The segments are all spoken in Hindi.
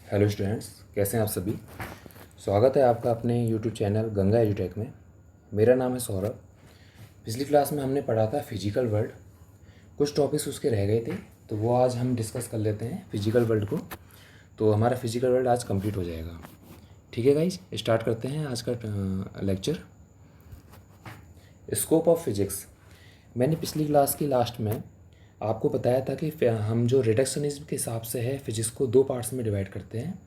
हेलो स्टूडेंट्स, कैसे हैं आप सभी। स्वागत है आपका अपने यूट्यूब चैनल गंगा एजुटेक में। मेरा नाम है सौरभ। पिछली क्लास में हमने पढ़ा था फिजिकल वर्ल्ड। कुछ टॉपिक्स उसके रह गए थे, तो वो आज हम डिस्कस कर लेते हैं फिजिकल वर्ल्ड को। तो हमारा फिजिकल वर्ल्ड आज कंप्लीट हो जाएगा। ठीक है गाइज, स्टार्ट करते हैं आज का लेक्चर। Scope of physics. मैंने पिछली क्लास की लास्ट में आपको बताया था कि हम जो रिडक्शनिज्म के हिसाब से है फिजिक्स को दो पार्ट्स में डिवाइड करते हैं।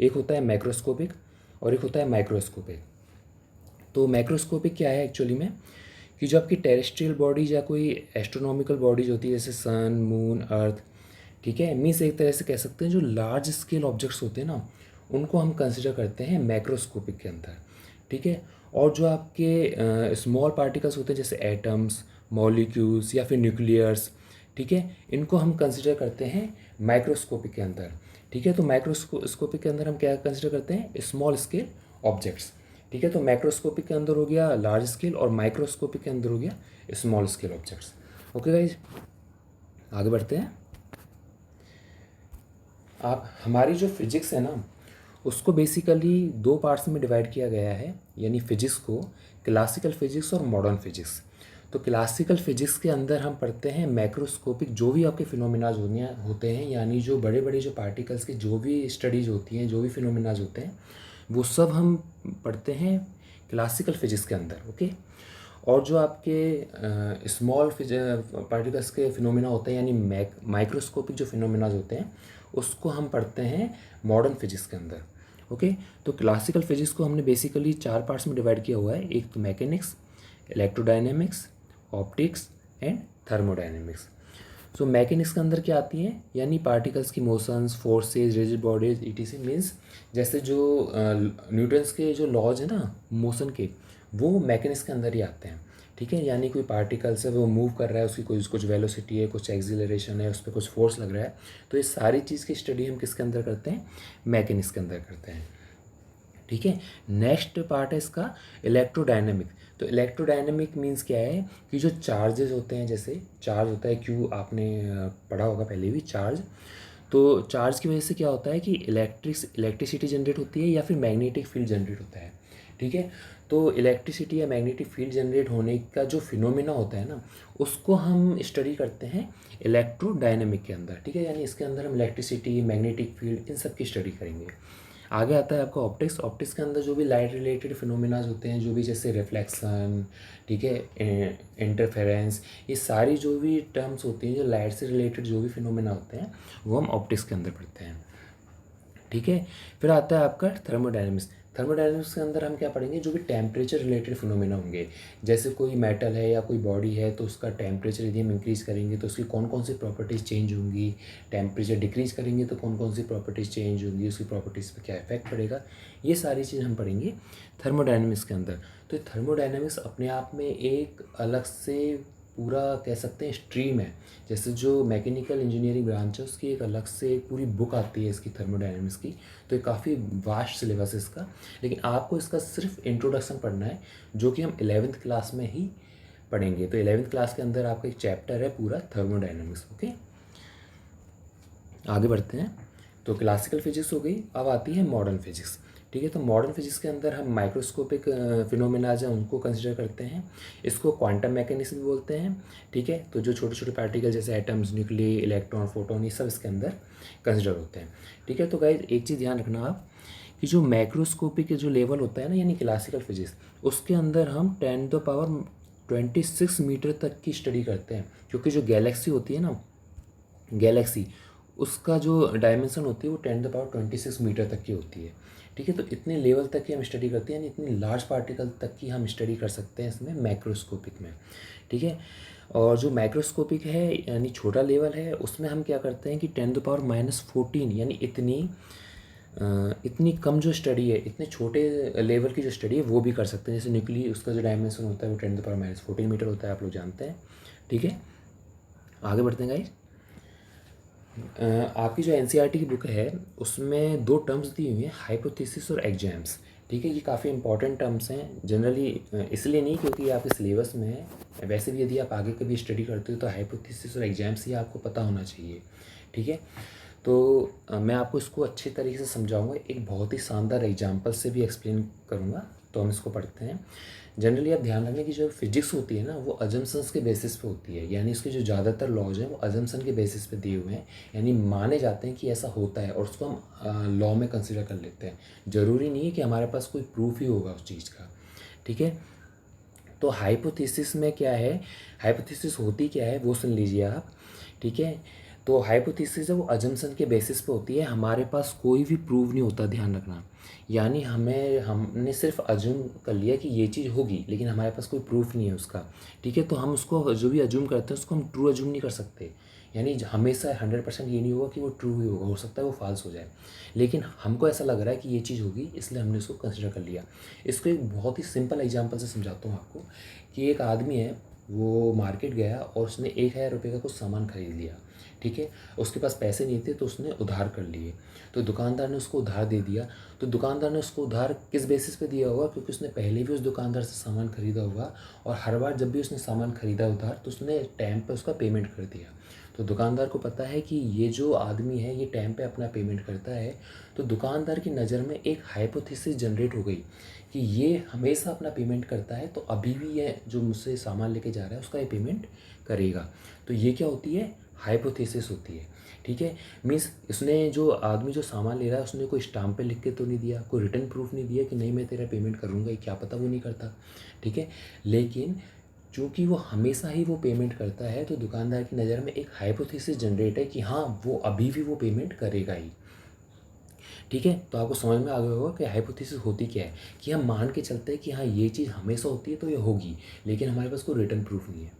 एक होता है मैक्रोस्कोपिक और एक होता है माइक्रोस्कोपिक। तो मैक्रोस्कोपिक क्या है एक्चुअली में, कि जो आपकी टेरेस्ट्रियल बॉडीज या कोई एस्ट्रोनॉमिकल बॉडीज होती है जैसे सन, मून, अर्थ, ठीक है, मीन्स एक तरह से कह सकते हैं जो लार्ज स्केल ऑब्जेक्ट्स होते हैं ना, उनको हम कंसिडर करते हैं मैक्रोस्कोपिक के अंदर। ठीक है। और जो आपके स्मॉल पार्टिकल्स होते हैं जैसे एटम्स, मॉलिक्यूल्स या फिर न्यूक्लियर्स, ठीक है, इनको हम कंसिडर करते हैं माइक्रोस्कोपिक के अंदर। ठीक है। तो माइक्रोस्कोपिक के अंदर हम क्या कंसिडर करते हैं, स्मॉल स्केल ऑब्जेक्ट्स। ठीक है। तो माइक्रोस्कोपिक के अंदर हो गया लार्ज स्केल और माइक्रोस्कोपिक के अंदर हो गया small scale objects. Okay guys, आगे बढ़ते हैं। आप हमारी जो फिजिक्स है ना, उसको बेसिकली दो पार्ट्स में डिवाइड किया गया है, यानी फिजिक्स को क्लासिकल फिजिक्स और मॉडर्न फिजिक्स। तो क्लासिकल फिजिक्स के अंदर हम पढ़ते हैं मैक्रोस्कोपिक जो भी आपके फिनोमिनाज होते हैं, यानी जो बड़े बड़े जो पार्टिकल्स की जो भी स्टडीज होती हैं, जो भी फिनोमिनाज होते हैं, वो सब हम पढ़ते हैं क्लासिकल फिजिक्स के अंदर। ओके। और जो आपके स्मॉल पार्टिकल्स के फिनोमिना होते हैं, यानी माइक्रोस्कोपिक जो फिनोमिनाज होते हैं, उसको हम पढ़ते हैं मॉडर्न फिजिक्स के अंदर। ओके। तो क्लासिकल फिजिक्स को हमने बेसिकली चार पार्ट्स में डिवाइड किया हुआ है। एक तो mechanics, electrodynamics, optics and thermodynamics. So mechanics के अंदर क्या आती है, यानी पार्टिकल्स की motions, forces, rigid bodies, etc, means जैसे जो न्यूटन्स के जो लॉज है ना मोशन के, वो मैकेनिक्स के अंदर ही आते हैं। ठीक है। यानी कोई पार्टिकल्स है वो मूव कर रहा है, उसकी कुछ वेलोसिटी है, कुछ एक्सिलरेशन है, उस पर कुछ फोर्स लग रहा है, तो ये सारी चीज़ की स्टडी हम किसके अंदर करते हैं, मैकेनिक्स के अंदर करते हैं। ठीक है। नेक्स्ट पार्ट है इसका इलेक्ट्रोडायनेमिक। तो इलेक्ट्रोडायनेमिक मीन्स क्या है, कि जो चार्जेस होते हैं, जैसे चार्ज होता है, क्यों आपने पढ़ा होगा पहले भी चार्ज। तो चार्ज की वजह से क्या होता है कि इलेक्ट्रिसिटी जनरेट होती है या फिर मैग्नेटिक फील्ड जनरेट होता है। ठीक है। तो इलेक्ट्रिसिटी या मैग्नेटिक फील्ड जनरेट होने का जो फिनोमिना होता है ना, उसको हम स्टडी करते हैं इलेक्ट्रोडायनेमिक के अंदर। ठीक है। यानी इसके अंदर हम इलेक्ट्रिसिटी, मैग्नेटिक फील्ड, इन सब की स्टडी करेंगे। आगे आता है आपका ऑप्टिक्स। ऑप्टिक्स के अंदर जो भी लाइट रिलेटेड फिनोमिनाज होते हैं, जो भी जैसे रिफ्लेक्शन, ठीक है, इंटरफेरेंस, ये सारी जो भी टर्म्स होती हैं, जो लाइट से रिलेटेड जो भी फिनोमिना होते हैं, वो हम ऑप्टिक्स के अंदर पढ़ते हैं। ठीक है। फिर आता है आपका थर्मोडायनेमिक्स। थर्मोडायनेमिक्स के अंदर हम क्या पढ़ेंगे, जो भी टेम्परेचर रिलेटेड फिनोमेना होंगे, जैसे कोई मेटल है या कोई बॉडी है, तो उसका टेम्परेचर यदि हम इंक्रीज़ करेंगे तो उसकी कौन कौन सी प्रॉपर्टीज़ चेंज होंगी, टेम्परेचर डिक्रीज़ करेंगे तो कौन कौन सी प्रॉपर्टीज़ चेंज होंगी, उसकी प्रॉपर्टीज़ पर क्या इफेक्ट पड़ेगा, ये सारी चीज़ हम पढ़ेंगे थर्मोडायनेमिक्स के अंदर। तो थर्मोडायनेमिक्स अपने आप में एक अलग से पूरा कह सकते हैं स्ट्रीम है। जैसे जो मैकेनिकल इंजीनियरिंग ब्रांच है, उसकी एक अलग से पूरी बुक आती है इसकी थर्मोडायनेमिक्स की। तो ये काफ़ी वास्ट सिलेबस है इसका, लेकिन आपको इसका सिर्फ इंट्रोडक्शन पढ़ना है, जो कि हम 11th क्लास में ही पढ़ेंगे। तो 11th क्लास के अंदर आपका एक चैप्टर है पूरा थर्मोडायनेमिक्स। ओके, आगे बढ़ते हैं। तो क्लासिकल फिजिक्स हो गई, अब आती है मॉडर्न फिजिक्स। ठीक है। तो मॉडर्न फिजिक्स के अंदर हम माइक्रोस्कोपिक फिनोमेना जो उनको कंसिडर करते हैं। इसको क्वांटम मैकेनिक्स भी बोलते हैं। ठीक है। तो जो छोटे छोटे पार्टिकल जैसे एटम्स, न्यूक्लियस, इलेक्ट्रॉन, फोटोन, ये सब इसके अंदर कंसिडर होते हैं। ठीक है। तो गाइज एक चीज़ ध्यान रखना आप, कि जो मैक्रोस्कोपिक जो लेवल होता है ना, यानी क्लासिकल फिजिक्स, उसके अंदर हम 10⁻26 मीटर तक की स्टडी करते हैं। क्योंकि जो गैलेक्सी होती है ना, गैलेक्सी, उसका जो डायमेंशन होती है वो 10⁻26 मीटर तक की होती है। ठीक है। तो इतने लेवल तक की हम स्टडी करते हैं, यानी इतनी लार्ज पार्टिकल तक की हम स्टडी कर सकते हैं इसमें मैक्रोस्कोपिक में। ठीक है। और जो माइक्रोस्कोपिक है यानी छोटा लेवल है, उसमें हम क्या करते हैं कि 10⁻14 यानी इतनी कम जो स्टडी है, इतने छोटे लेवल की जो स्टडी है वो भी कर सकते हैं। जैसे न्यूक्लियस, उसका जो डायमेंशन होता है वो 10⁻14 मीटर होता है, आप लोग जानते हैं। ठीक है। आगे बढ़ते हैं गाइस। आपकी जो एनसीईआरटी की बुक है, उसमें दो टर्म्स दी हुई हैं, हाइपोथेसिस और एग्जाम्स। ठीक है। ये काफ़ी इंपॉर्टेंट टर्म्स हैं जनरली, इसलिए नहीं क्योंकि ये आपके सिलेबस में है, वैसे भी यदि आप आगे कभी स्टडी करते हो तो हाइपोथेसिस और एग्जाम्स ही आपको पता होना चाहिए। ठीक है। तो मैं आपको इसको अच्छे तरीके से समझाऊंगा, एक बहुत ही शानदार एग्जांपल से भी एक्सप्लेन करूंगा। तो हम इसको पढ़ते हैं। जनरली आप ध्यान रखना कि जो फिजिक्स होती है ना, वो अजम्पशंस के बेसिस पे होती है, यानी उसके जो ज़्यादातर लॉज हैं वो अजम्पशन के बेसिस पे दिए हुए हैं, यानी माने जाते हैं कि ऐसा होता है और उसको हम लॉ में कंसिडर कर लेते हैं। ज़रूरी नहीं है कि हमारे पास कोई प्रूफ ही होगा उस चीज़ का, ठीक है। तो हाइपोथेसिस में क्या है, हाइपोथेसिस होती क्या है वो सुन लीजिए आप, ठीक है। तो हाइपोथेसिस है वो अजम्पशन के बेसिस पे होती है, हमारे पास कोई भी प्रूव नहीं होता, ध्यान रखना। यानी हमने सिर्फ अज्यूम कर लिया कि ये चीज़ होगी, लेकिन हमारे पास कोई प्रूफ नहीं है उसका, ठीक है। तो हम उसको जो भी अज्यूम करते हैं उसको हम ट्रू अज्यूम नहीं कर सकते, यानी हमेशा 100% ये नहीं होगा कि वो ट्रू ही होगा, हो सकता है वो फॉल्स हो जाए, लेकिन हमको ऐसा लग रहा है कि ये चीज़ होगी, इसलिए हमने उसको कंसिडर कर लिया। इसको एक बहुत ही सिंपल एग्जांपल से समझाता हूँ आपको कि एक आदमी है, वो मार्केट गया और उसने 1,000 रुपये का कुछ सामान खरीद लिया, ठीक है। उसके पास पैसे नहीं थे तो उसने उधार कर लिए, तो दुकानदार ने उसको उधार दे दिया। तो दुकानदार ने उसको उधार किस बेसिस पे दिया होगा, क्योंकि उसने पहले भी उस दुकानदार से सामान खरीदा होगा और हर बार जब भी उसने सामान खरीदा उधार तो उसने टाइम पे उसका पेमेंट कर दिया। तो दुकानदार को पता है कि ये जो आदमी है ये टाइम पे अपना पेमेंट करता है, तो दुकानदार की नज़र में एक हाइपोथेसिस जनरेट हो गई कि ये हमेशा अपना पेमेंट करता है, तो अभी भी ये जो मुझसे सामान लेके जा रहा है उसका ये पेमेंट करेगा। तो ये क्या होती है, हाइपोथेसिस होती है, ठीक है। मीन्स इसने जो आदमी जो सामान ले रहा है उसने कोई स्टाम्प पे लिख के तो नहीं दिया, कोई रिटर्न प्रूफ नहीं दिया कि नहीं मैं तेरा पेमेंट करूँगा, ये क्या पता वो नहीं करता, ठीक है। लेकिन चूँकि वो हमेशा ही वो पेमेंट करता है, तो दुकानदार की नज़र में एक हाइपोथेसिस जनरेट है कि हाँ वो अभी भी वो पेमेंट करेगा ही, ठीक है। तो आपको समझ में आ गया होगा कि हाइपोथेसिस होती क्या है, कि हम मान के चलते हैं कि हाँ ये चीज़ हमेशा होती है तो ये होगी, लेकिन हमारे पास कोई रिटर्न प्रूफ नहीं है,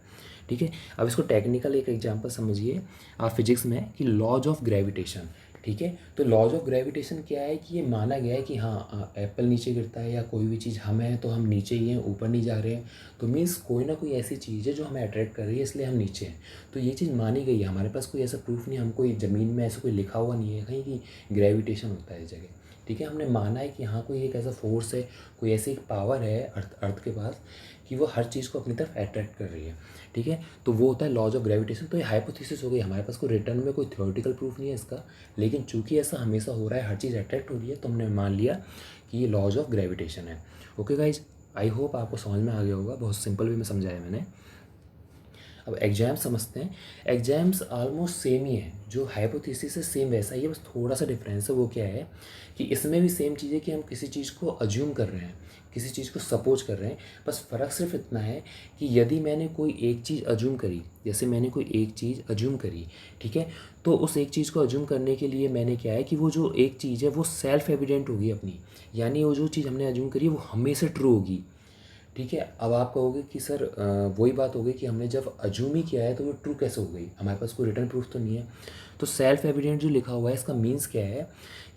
ठीक है। अब इसको टेक्निकल एक एग्जांपल समझिए आप फिजिक्स में कि लॉज ऑफ ग्रेविटेशन, ठीक है। तो लॉज ऑफ ग्रेविटेशन क्या है कि ये माना गया है कि हाँ एप्पल नीचे गिरता है या कोई भी चीज़, हम हैं तो हम नीचे ही हैं, ऊपर नहीं जा रहे हैं, तो मीन्स कोई ना कोई ऐसी चीज़ है जो हमें अट्रैक्ट कर रही है इसलिए हम नीचे हैं। तो ये चीज़ मानी गई है, हमारे पास कोई ऐसा प्रूफ नहीं, हम कोई ज़मीन में ऐसा कोई लिखा हुआ नहीं है कहीं कि ग्रेविटेशन होता है इस जगह, ठीक है। हमने माना है कि हाँ कोई एक ऐसा फोर्स है, कोई ऐसी एक पावर है अर्थ के पास कि वो हर चीज़ को अपनी तरफ अट्रैक्ट कर रही है, ठीक है। तो वो होता है लॉज ऑफ ग्रेविटेशन। तो ये हाइपोथेसिस हो गई, हमारे पास कोई रिटर्न में कोई थ्योरेटिकल प्रूफ नहीं है इसका, लेकिन चूंकि ऐसा हमेशा हो रहा है, हर चीज़ अट्रैक्ट हो रही है, तो हमने मान लिया कि ये लॉज ऑफ ग्रेविटेशन है। ओके गाइज, आई होप आपको समझ में आ गया होगा, बहुत सिंपल वे में समझाया मैंने। अब एग्जाम्स समझते हैं। एग्जाम्स ऑलमोस्ट सेम ही है, जो हाइपोथेसिस से सेम वैसा ही है, बस थोड़ा सा डिफरेंस है। वो क्या है कि इसमें भी सेम चीज़ है कि हम किसी चीज़ को अज्यूम कर रहे हैं, किसी चीज़ को सपोज कर रहे हैं, बस फ़र्क सिर्फ इतना है कि यदि मैंने कोई एक चीज़ अज्यूम करी, जैसे मैंने कोई एक चीज़ अज्यूम करी, ठीक है, तो उस एक चीज़ को अज्यूम करने के लिए मैंने क्या है कि वो जो एक चीज़ है वो सेल्फ एविडेंट होगी अपनी, यानी वो जो चीज़ हमने अज्यूम करी है वो हमेशा ट्रू होगी, ठीक है। अब आप कहोगे कि सर वही बात हो गई कि हमने जब अज्यूम ही किया है तो वो ट्रू कैसे हो गई, हमारे पास कोई रिटर्न प्रूफ तो नहीं है। तो सेल्फ एविडेंट जो लिखा हुआ है इसका मीन्स क्या है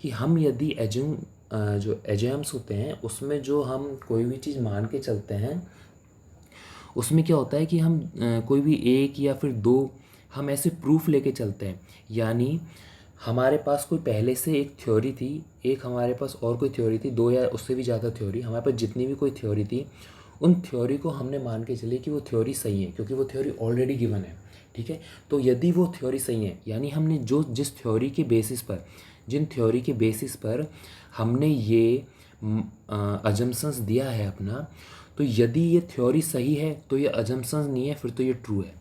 कि हम यदि एज्यूम जो एजम्स होते हैं उसमें जो हम कोई भी चीज़ मान के चलते हैं, उसमें क्या होता है कि हम कोई भी एक या फिर दो हम ऐसे प्रूफ लेके चलते हैं, यानी हमारे पास कोई पहले से एक थ्योरी थी, एक हमारे पास और कोई थ्योरी थी, दो या उससे भी ज़्यादा थ्योरी, हमारे पास जितनी भी कोई थ्योरी थी उन थ्योरी को हमने मान के चले कि वो थ्योरी सही है, क्योंकि वो थ्योरी ऑलरेडी गिवन है, ठीक है। तो यदि वो थ्योरी सही है, यानी हमने जो जिस थ्योरी के बेसिस पर, जिन थ्योरी के बेसिस पर हमने ये अजम्पशंस दिया है अपना, तो यदि ये थ्योरी सही है तो ये अजम्पशंस नहीं है, फिर तो ये ट्रू है,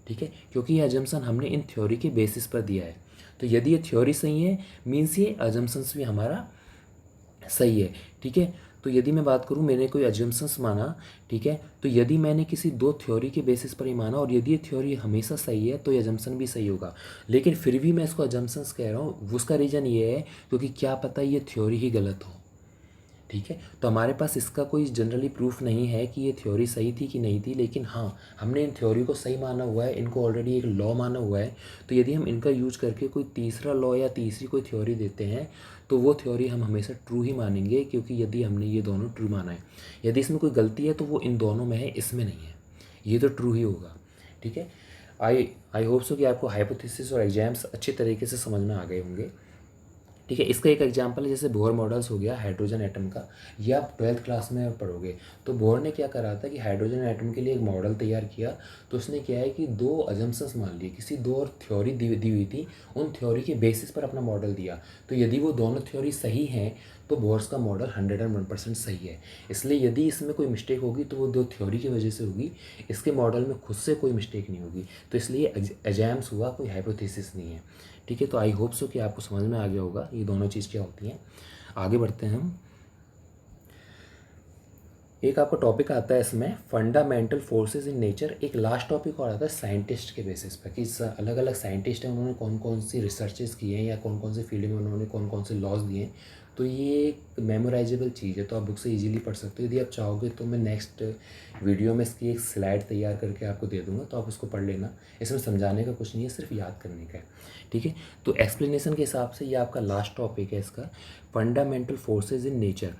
ठीक है, क्योंकि ये अजम्पशन हमने इन थ्योरी के बेसिस पर दिया है। तो यदि ये थ्योरी सही है मीन्स ये अजम्पशंस भी हमारा सही है, ठीक है। तो यदि मैं बात करूँ, मैंने कोई अजम्पशंस माना, ठीक है, तो यदि मैंने किसी दो थ्योरी के बेसिस पर ही माना और यदि ये थ्योरी हमेशा सही है तो ये अजम्पशन भी सही होगा, लेकिन फिर भी मैं इसको अजम्पशंस कह रहा हूँ, उसका रीज़न ये है क्योंकि क्या पता ये थ्योरी ही गलत हो, ठीक है। तो हमारे पास इसका कोई जनरली प्रूफ नहीं है कि ये थ्योरी सही थी कि नहीं थी, लेकिन हाँ हमने इन थ्योरी को सही माना हुआ है, इनको ऑलरेडी एक लॉ माना हुआ है, तो यदि हम इनका यूज करके कोई तीसरा लॉ या तीसरी कोई थ्योरी देते हैं तो वो थ्योरी हम हमेशा ट्रू ही मानेंगे, क्योंकि यदि हमने ये दोनों ट्रू माना है। यदि इसमें कोई गलती है तो वो इन दोनों में है, इसमें नहीं है, ये तो ट्रू ही होगा, ठीक है। आई होप सो कि आपको हाइपोथेसिस और एग्जाम्स अच्छे तरीके से समझ में आ गए होंगे। ठीक है। इसका एक एग्जांपल है जैसे बोर मॉडल्स हो गया हाइड्रोजन एटम का, ये आप 12th क्लास में पढ़ोगे। तो बोर ने क्या करा था कि हाइड्रोजन एटम के लिए एक मॉडल तैयार किया। तो उसने क्या है कि दो अजम्पशंस मान लिए, किसी दो और थ्योरी दी हुई थी, उन थ्योरी के बेसिस पर अपना मॉडल दिया। तो यदि वो दोनों थ्योरी सही हैं तो बोर्स का मॉडल 101% सही है। इसलिए यदि इसमें कोई मिस्टेक होगी तो वो दो थ्योरी की वजह से होगी, इसके मॉडल में खुद से कोई मिस्टेक नहीं होगी। तो इसलिए एग्जाम्स हुआ, कोई हाइपोथेसिस नहीं है। ठीक है, तो आई होप सो कि आपको समझ में आ गया होगा ये दोनों चीज़ क्या होती हैं। आगे बढ़ते हैं हम। एक आपका टॉपिक आता है इसमें फंडामेंटल फोर्सेस इन नेचर। एक लास्ट टॉपिक और आता है साइंटिस्ट के बेसिस पर कि अलग अलग साइंटिस्ट हैं, उन्होंने कौन कौन सी रिसर्चेस किए हैं या कौन कौन से फील्ड में उन्होंने कौन कौन से लॉज दिए हैं। तो ये एक मेमोराइजेबल चीज़ है, तो आप बुक से इजीली पढ़ सकते हो। यदि आप चाहोगे तो मैं नेक्स्ट वीडियो में इसकी एक स्लाइड तैयार करके आपको दे दूँगा, तो आप उसको पढ़ लेना। इसमें समझाने का कुछ नहीं है, सिर्फ याद करने का है। ठीक है, तो एक्सप्लेनेशन के हिसाब से ये आपका लास्ट टॉपिक है इसका, फंडामेंटल फोर्सेज इन नेचर।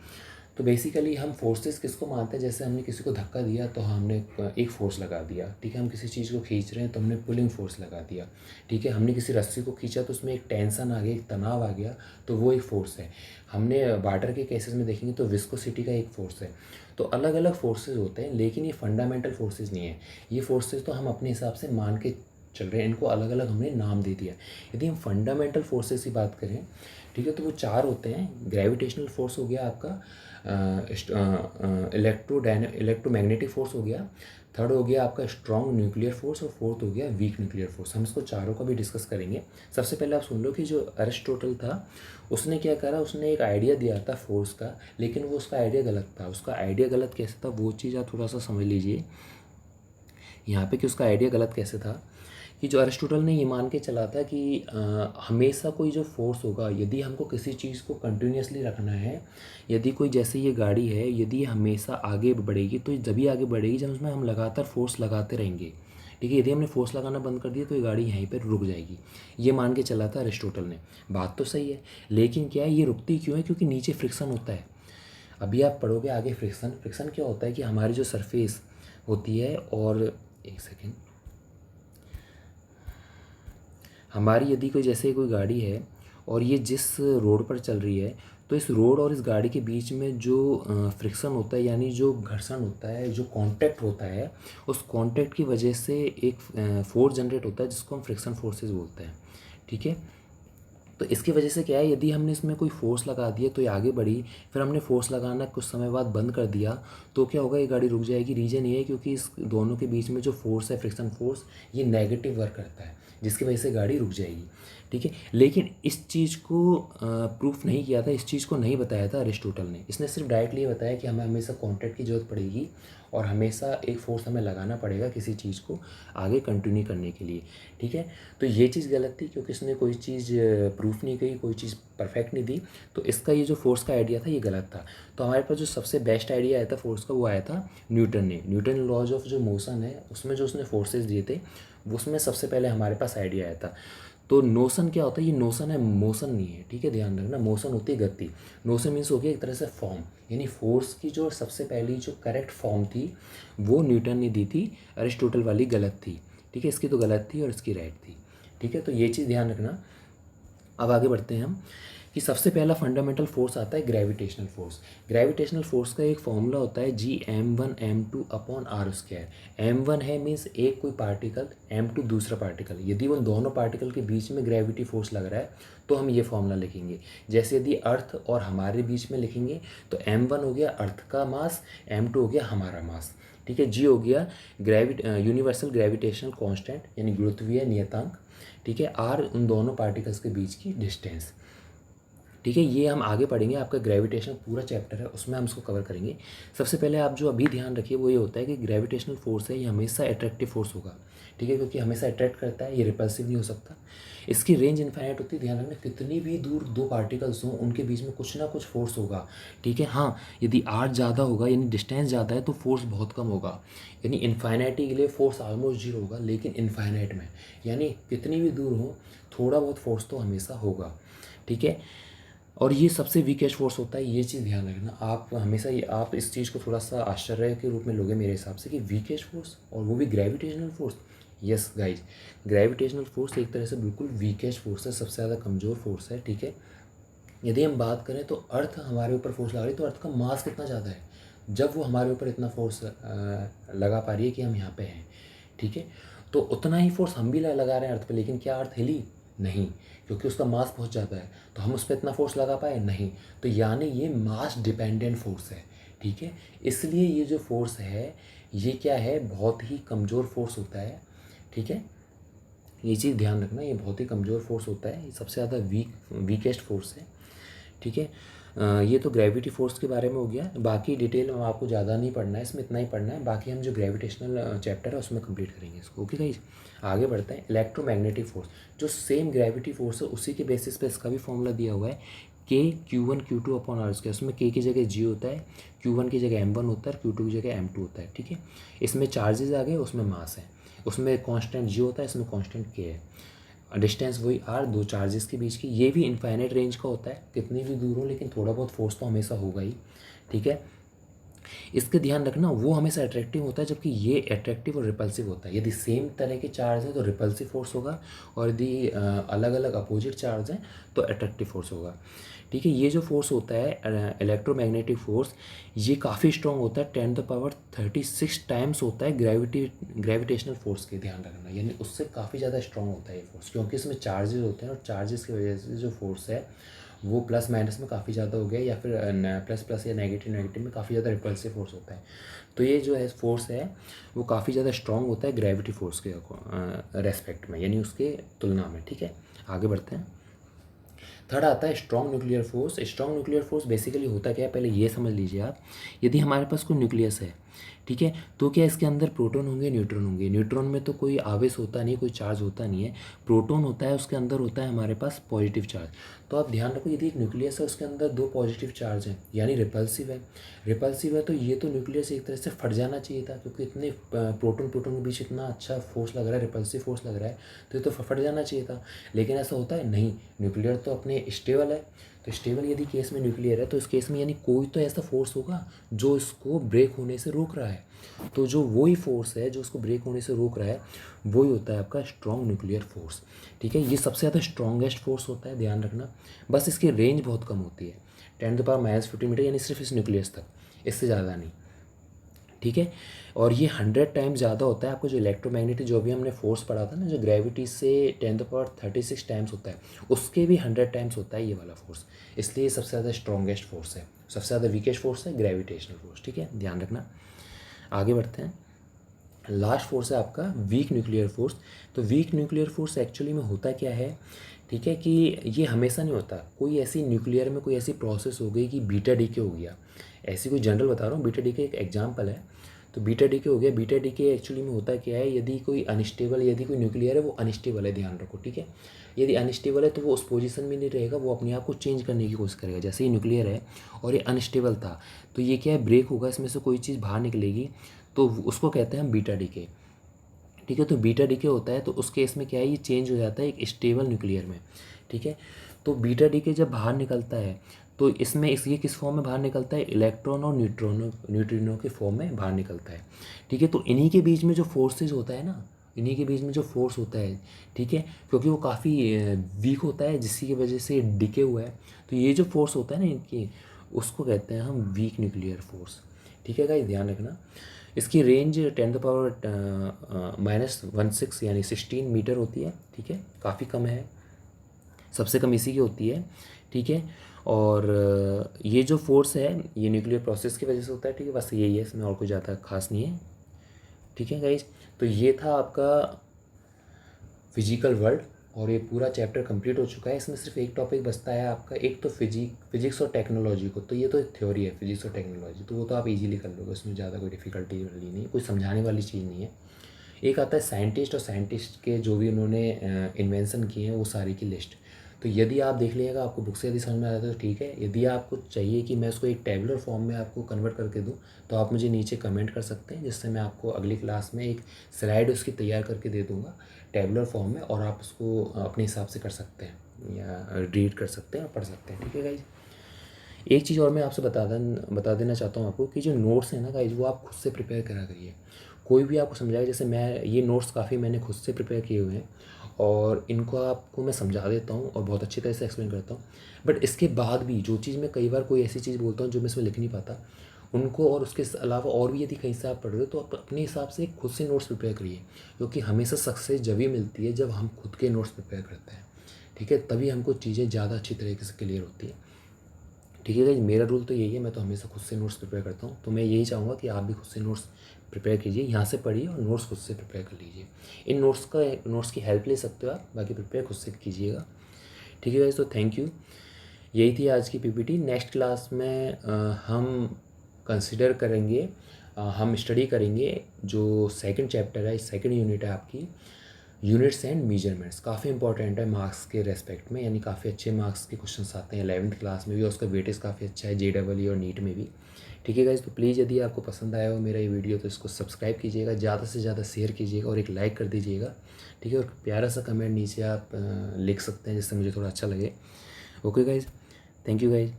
तो बेसिकली हम फोर्सेस किसको मानते हैं, जैसे हमने किसी को धक्का दिया तो हमने एक फोर्स लगा दिया। ठीक है, हम किसी चीज़ को खींच रहे हैं तो हमने पुलिंग फोर्स लगा दिया। ठीक है, हमने किसी रस्सी को खींचा तो उसमें एक टेंशन आ गया, एक तनाव आ गया, तो वो एक फोर्स है। हमने वाटर के केसेस में देखेंगे तो विस्कोसिटी का एक फोर्स है। तो अलग अलग फोर्सेज होते हैं, लेकिन ये फंडामेंटल फोर्सेज नहीं है। ये फोर्सेज तो हम अपने हिसाब से मान के चल रहे हैं, इनको अलग अलग हमने नाम दे दिया। यदि हम फंडामेंटल फोर्सेस की बात करें, ठीक है, तो वो चार होते हैं। ग्रेविटेशनल फोर्स हो गया आपका, इलेक्ट्रोमैग्नेटिक फोर्स हो गया, थर्ड हो गया आपका स्ट्रॉन्ग न्यूक्लियर फोर्स, और फोर्थ हो गया वीक न्यूक्लियर फोर्स। हम इसको चारों का भी डिस्कस करेंगे। सबसे पहले आप सुन लो कि जो अरिस्टोटल था उसने क्या करा, उसने एक आइडिया दिया था फोर्स का, लेकिन वो उसका आइडिया गलत था। उसका आइडिया गलत कैसे था वो चीज़ आप थोड़ा सा समझ लीजिए यहाँ पे कि उसका आइडिया गलत कैसे था। कि जो अरिस्टोटल ने ये मान के चला था कि हमेशा कोई जो फोर्स होगा, यदि हमको किसी चीज़ को कंटिन्यूसली रखना है, यदि कोई जैसे ये गाड़ी है, यदि ये हमेशा आगे बढ़ेगी तो जभी आगे बढ़ेगी जब उसमें हम लगातार फोर्स लगाते रहेंगे। ठीक है, यदि हमने फोर्स लगाना बंद कर दिया तो ये गाड़ी यहीं पर रुक जाएगी। ये मान के चला था अरिस्टोटल ने। बात तो सही है, लेकिन क्या है ये रुकती क्यों है, क्योंकि नीचे फ्रिक्शन होता है। अभी आप पढ़ोगे आगे फ्रिक्शन। फ्रिक्शन क्या होता है कि हमारी जो सरफेस होती है, और एक सेकेंड, हमारी यदि कोई जैसे कोई गाड़ी है और ये जिस रोड पर चल रही है, तो इस रोड और इस गाड़ी के बीच में जो फ्रिक्शन होता है, यानी जो घर्षण होता है, जो कांटेक्ट होता है, उस कांटेक्ट की वजह से एक फोर्स जनरेट होता है जिसको हम फ्रिक्शन फोर्सेस बोलते हैं। ठीक है, तो इसकी वजह से क्या है, यदि हमने इसमें कोई फोर्स लगा दिया तो ये आगे बढ़ी, फिर हमने फोर्स लगाना कुछ समय बाद बंद कर दिया, तो क्या होगा, ये गाड़ी रुक जाएगी। रीज़न ये है क्योंकि इस दोनों के बीच में जो फोर्स है, फ्रिक्शन फोर्स, ये नेगेटिव वर्क करता है, जिसकी वजह से गाड़ी रुक जाएगी। ठीक है, लेकिन इस चीज़ को प्रूफ नहीं किया था, इस चीज़ को नहीं बताया था अरिस्टोटल ने। इसने सिर्फ डायरेक्टली ये बताया कि हमें हमेशा कॉन्टैक्ट की ज़रूरत पड़ेगी और हमेशा एक फोर्स हमें लगाना पड़ेगा किसी चीज़ को आगे कंटिन्यू करने के लिए। ठीक है, तो ये चीज़ गलत थी क्योंकि इसने कोई चीज़ प्रूफ नहीं कही, कोई चीज़ परफेक्ट नहीं दी। तो इसका ये जो फोर्स का आइडिया था ये गलत था। तो हमारे पास जो सबसे बेस्ट आइडिया आया था फोर्स का, वो आया था न्यूटन ने। न्यूटन लॉज ऑफ जो मोशन है उसमें जो उसने फोर्सेस दिए थे, उसमें सबसे पहले हमारे पास आइडिया आया था। तो नोशन क्या होता है, ये नोशन है, मोशन नहीं है। ठीक है, ध्यान रखना, मोशन होती है गति। नोशन मीन्स हो गया एक तरह से फॉर्म, यानी फोर्स की जो सबसे पहली जो करेक्ट फॉर्म थी वो न्यूटन ने दी थी, अरिस्टोटल वाली गलत थी। ठीक है, इसकी तो गलत थी और इसकी राइट थी। ठीक है, तो ये चीज़ ध्यान रखना। अब आगे बढ़ते हैं हम कि सबसे पहला फंडामेंटल फोर्स आता है ग्रेविटेशनल फोर्स। ग्रेविटेशनल फोर्स का एक फॉर्मूला होता है Gm1m2/r²। m1 है मीन्स एक कोई पार्टिकल, m2 दूसरा पार्टिकल। यदि उन दोनों पार्टिकल के बीच में ग्रेविटी फोर्स लग रहा है तो हम ये फॉर्मूला लिखेंगे। जैसे यदि अर्थ और हमारे बीच में लिखेंगे तो m1 हो गया अर्थ का मास, m2 हो गया हमारा मास। ठीक है, जी हो गया यूनिवर्सल ग्रेविटेशनल कांस्टेंट यानी गुरुत्वीय नियतांक। ठीक है, आर उन दोनों पार्टिकल्स के बीच की डिस्टेंस। ठीक है, ये हम आगे पढ़ेंगे, आपका ग्रेविटेशन पूरा चैप्टर है उसमें हम इसको कवर करेंगे। सबसे पहले आप जो अभी ध्यान रखिए वो ये होता है कि ग्रेविटेशनल फोर्स है ये हमेशा अट्रैक्टिव फोर्स होगा। ठीक है, क्योंकि हमेशा अट्रैक्ट करता है, ये रिपल्सिव नहीं हो सकता। इसकी रेंज इनफाइनाइट होती है। ध्यान रखना, कितनी भी दूर दो पार्टिकल्स हों उनके बीच में कुछ ना कुछ फोर्स होगा। ठीक है, हाँ, यदि आर ज़्यादा होगा यानी डिस्टेंस ज़्यादा है तो फोर्स बहुत कम होगा, यानी इन्फाइनाइटी के लिए फोर्स ऑलमोस्ट जीरो होगा। लेकिन इन्फाइनाइट में यानी कितनी भी दूर हो थोड़ा बहुत फोर्स तो हमेशा होगा। ठीक है, और ये सबसे वीकेस्ट फोर्स होता है, ये चीज़ ध्यान रखना। आप हमेशा ये आप इस चीज़ को थोड़ा सा आश्चर्य के रूप में लोगे मेरे हिसाब से कि वीकेस्ट फोर्स और वो भी gravitational force. Yes guys, gravitational force एक तरह से बिल्कुल वीकेस्ट फोर्स है, सबसे ज़्यादा कमज़ोर फोर्स है। ठीक है, यदि हम बात करें तो अर्थ हमारे ऊपर फोर्स लगा रही है, तो अर्थ का मास कितना ज़्यादा है जब वो हमारे ऊपर इतना फोर्स लगा पा रही है कि हम यहाँ पे हैं, ठीक है। तो उतना ही फोर्स हम भी लगा रहे हैं अर्थ पे, लेकिन क्या अर्थ हिली? नहीं, क्योंकि उसका मास बहुत ज़्यादा है, तो हम उस पर इतना फोर्स लगा पाए? नहीं। तो यानी ये मास डिपेंडेंट फोर्स है, ठीक है। इसलिए ये जो फोर्स है ये क्या है, बहुत ही कमज़ोर फोर्स होता है, ठीक है। ये चीज़ ध्यान रखना, ये बहुत ही कमज़ोर फोर्स होता है, ये सबसे ज़्यादा वीकेस्ट फोर्स है, ठीक है। ये तो ग्रेविटी फोर्स के बारे में हो गया। बाकी डिटेल में आपको ज़्यादा नहीं पढ़ना है, इसमें इतना ही पढ़ना है। बाकी हम जो ग्रेविटेशनल चैप्टर है उसमें कंप्लीट करेंगे इसको, ओके गाइस। आगे बढ़ते हैं। इलेक्ट्रोमैग्नेटिक फोर्स, जो सेम ग्रेविटी फोर्स है उसी के बेसिस पे इसका भी फॉर्मूला दिया हुआ है, के Q1 Q2 upon are square. उसमें के की जगह जी होता है, Q1 की जगह M1 होता है, Q2 की जगह M2 होता है, ठीक है। इसमें चार्जेस आ गए, उसमें मास है, उसमें कांस्टेंट जी होता है, इसमें कांस्टेंट के है। डिस्टेंस वही आर, दो चार्जेस के बीच की। ये भी इनफाइनाइट रेंज का होता है, कितनी भी दूर हो, लेकिन थोड़ा बहुत फोर्स तो हमेशा होगा ही, ठीक है। इसके ध्यान रखना, वो हमेशा अट्रैक्टिव होता है, जबकि ये अट्रैक्टिव और रिपल्सिव होता है। यदि सेम तरह के चार्ज है तो रिपल्सिव फोर्स होगा, और यदि अलग अलग अपोजिट चार्ज हैं तो अट्रैक्टिव फोर्स होगा, ठीक है। ये जो फोर्स होता है इलेक्ट्रोमैग्नेटिक फोर्स, ये काफ़ी स्ट्रॉन्ग होता है, 10⁻36 टाइम्स होता है ग्रेविटेशनल फोर्स के, ध्यान रखना। यानी उससे काफ़ी ज़्यादा स्ट्रॉन्ग होता है ये फोर्स, क्योंकि इसमें चार्जेस होते हैं, और चार्जेस की वजह से जो फोर्स है वो प्लस माइनस में काफ़ी ज़्यादा हो गया, या फिर प्लस प्लस या नेगेटिव नेगेटिव में काफ़ी ज़्यादा रिपल्सिव फोर्स होता है। तो ये जो है फोर्स है वो काफ़ी ज़्यादा स्ट्रॉन्ग होता है ग्रेविटी फोर्स के रेस्पेक्ट में, यानी उसके तुलना में, ठीक है। आगे बढ़ते हैं। थर्ड आता है strong nuclear force. Strong nuclear force basically होता क्या है, पहले ये समझ लीजिए आप। यदि हमारे पास कोई न्यूक्लियस है, ठीक है, तो क्या इसके अंदर प्रोटॉन होंगे, न्यूट्रॉन होंगे। न्यूट्रॉन में तो कोई आवेश होता नहीं, कोई चार्ज होता नहीं है। प्रोटॉन होता है, उसके अंदर होता है हमारे पास पॉजिटिव चार्ज। तो आप ध्यान रखो, यदि एक न्यूक्लियस है उसके अंदर दो पॉजिटिव चार्ज हैं, यानी रिपल्सिव है। रिपल्सिव है तो ये तो न्यूक्लियस एक तरह से फट जाना चाहिए था, क्योंकि इतने प्रोटॉन प्रोटॉन के बीच इतना अच्छा फोर्स लग रहा है, रिपल्सिव फोर्स लग रहा है, तो ये तो फट जाना चाहिए था। लेकिन ऐसा होता है नहीं, न्यूक्लियर तो अपने स्टेबल है। तो स्टेबल यदि केस में न्यूक्लियर है, तो इस केस में यानी कोई तो ऐसा फोर्स होगा जो इसको ब्रेक होने से रोक रहा है। तो जो वही फोर्स है जो उसको ब्रेक होने से रोक रहा है, वही होता है आपका स्ट्रॉन्ग न्यूक्लियर फोर्स, ठीक है। ये सबसे ज़्यादा स्ट्रॉन्गेस्ट फोर्स होता है, ध्यान रखना। बस इसकी रेंज बहुत कम होती है, 10⁻⁻15 मीटर, यानी सिर्फ इस न्यूक्लियस तक, इससे ज़्यादा नहीं, ठीक है। और ये 100 टाइम्स ज़्यादा होता है। आपको जो इलेक्ट्रोमैग्नेटिक जो भी हमने फोर्स पढ़ा था ना, जो ग्रेविटी से 10⁻36 टाइम्स होता है, उसके भी 100 टाइम्स होता है ये वाला फोर्स। इसलिए ये सबसे ज़्यादा स्ट्रॉन्गेस्ट फोर्स है, सबसे ज़्यादा वीकेस्ट फोर्स है ग्रेविटेशनल फोर्स, ठीक है, ध्यान रखना। आगे बढ़ते हैं। लास्ट फोर्स है आपका वीक न्यूक्लियर फोर्स। तो वीक न्यूक्लियर फोर्स एक्चुअली में होता क्या है, ठीक है, कि ये हमेशा नहीं होता। कोई ऐसी न्यूक्लियर में कोई ऐसी प्रोसेस हो गई कि बीटा डीके हो गया, ऐसी कोई जनरल बता रहा हूँ, बीटा डीके एक एग्जाम्पल है। तो बीटा डीके हो गया। बीटा डीके एक्चुअली में होता क्या है, यदि कोई अनस्टेबल, यदि कोई न्यूक्लियर है वो अनस्टेबल है, ध्यान रखो, ठीक है। यदि अनस्टेबल है तो वो उस पोजीशन में नहीं रहेगा, वो अपने आप को चेंज करने की कोशिश करेगा। जैसे ही न्यूक्लियर है और ये अनस्टेबल था, तो ये क्या है, ब्रेक होगा, इसमें से कोई चीज़ बाहर निकलेगी, तो उसको कहते हैं हम बीटा डीके, ठीक है। तो बीटा डीके होता है, तो उस केस में क्या है, ये चेंज हो जाता है एक स्टेबल न्यूक्लियर में, ठीक है। तो बीटा डीके जब बाहर निकलता है, तो इसमें ये किस फॉर्म में बाहर निकलता है, इलेक्ट्रॉन और न्यूट्रिनो के फॉर्म में बाहर निकलता है, ठीक है। तो इन्हीं के बीच में जो फोर्सेज होता है ना, इन्हीं के बीच में जो फोर्स होता है, ठीक है, क्योंकि वो काफ़ी वीक होता है, जिसकी वजह से डिके हुआ है। तो ये जो फोर्स होता है ना इनकी, उसको कहते हैं हम वीक न्यूक्लियर फोर्स, ठीक है गाइस, ध्यान रखना। इसकी रेंज 10⁻⁻16 यानी 16 मीटर होती है, ठीक है, काफ़ी कम है, सबसे कम इसी की होती है, ठीक है। और ये जो फोर्स है ये न्यूक्लियर प्रोसेस की वजह से होता है, ठीक है, बस यही है, इसमें और कोई ज़्यादा खास नहीं है, ठीक है गाइज। तो ये था आपका फिजिकल वर्ल्ड, और ये पूरा चैप्टर कंप्लीट हो चुका है। इसमें सिर्फ एक टॉपिक बचता है आपका, एक तो फिजिक्स और टेक्नोलॉजी को। तो ये तो एक थ्योरी है, फिजिक्स और टेक्नोलॉजी, तो वो तो आप इजीली कर लोगे, उसमें ज़्यादा कोई डिफिकल्टी वाली नहीं है, कोई समझाने वाली चीज़ नहीं है। एक आता है साइंटिस्ट, और साइंटिस्ट के जो भी उन्होंने इन्वेंशन किए हैं वो सारी की लिस्ट। तो यदि आप देख लीजिएगा, आपको बुक से यदि समझ में आता है तो ठीक है। यदि आपको चाहिए कि मैं उसको एक टेबुलर फॉर्म में आपको कन्वर्ट करके दूं, तो आप मुझे नीचे कमेंट कर सकते हैं, जिससे मैं आपको अगली क्लास में एक स्लाइड उसकी तैयार करके दे दूँगा टेबुलर फॉर्म में, और आप उसको अपने हिसाब से कर सकते हैं या रीड कर सकते हैं और पढ़ सकते हैं, ठीक है गाइज। एक चीज़ और मैं आपसे बता देना चाहता हूँ आपको, कि जो नोट्स हैं ना गाइज, वो आप खुद से प्रिपेयर करा करिए। कोई भी आपको समझाएगा, जैसे मैं ये नोट्स काफ़ी मैंने खुद से प्रिपेयर किए हुए हैं, और इनको आपको मैं समझा देता हूँ और बहुत अच्छी तरह से एक्सप्लेन करता हूँ। बट इसके बाद भी जो चीज़ मैं कई बार कोई ऐसी चीज़ बोलता हूँ जो मैं इसमें लिख नहीं पाता, उनको और उसके अलावा और भी यदि कहीं से आप पढ़ रहे हो तो आप अपने हिसाब से खुद से नोट्स प्रिपेयर करिए, क्योंकि हमेशा सक्सेस जब भी मिलती है जब हम खुद के नोट्स प्रिपेयर करते हैं, ठीक है, तभी हमको चीज़ें ज़्यादा अच्छी तरीके से क्लियर होती है। ठीक है गाइस, मेरा रूल तो यही है, मैं तो हमेशा खुद से नोट्स प्रिपेयर करता हूँ, तो मैं यही चाहूँगा कि आप भी खुद से नोट्स प्रिपेयर कीजिए, यहाँ से पढ़िए और नोट्स खुद से प्रिपेयर कर लीजिए। इन नोट्स की हेल्प ले सकते हो आप, बाकी प्रिपेयर खुद से कीजिएगा। ठीक है गाइस, तो थैंक यू। यही थी आज की पीपीटी। नेक्स्ट क्लास में हम कंसिडर करेंगे, हम स्टडी करेंगे जो सेकंड चैप्टर है, सेकंड यूनिट है आपकी, यूनिट्स एंड मेजरमेंट्स। काफ़ी इंपॉर्टेंट है मार्क्स के रेस्पेक्ट में, यानी काफ़ी अच्छे मार्क्स के क्वेश्चंस आते हैं 11th क्लास में भी, और उसका वेटेज काफ़ी अच्छा है JEE और नीट में भी। ठीक है गाइस, तो प्लीज़ यदि आपको पसंद आया हो मेरा ये वीडियो तो इसको सब्सक्राइब कीजिएगा, ज़्यादा से ज़्यादा शेयर कीजिएगा और एक लाइक कर दीजिएगा। ठीक है, और प्यारा सा कमेंट नीचे आप लिख सकते हैं जिससे मुझे थोड़ा अच्छा लगे। Okay guys, thank you guys.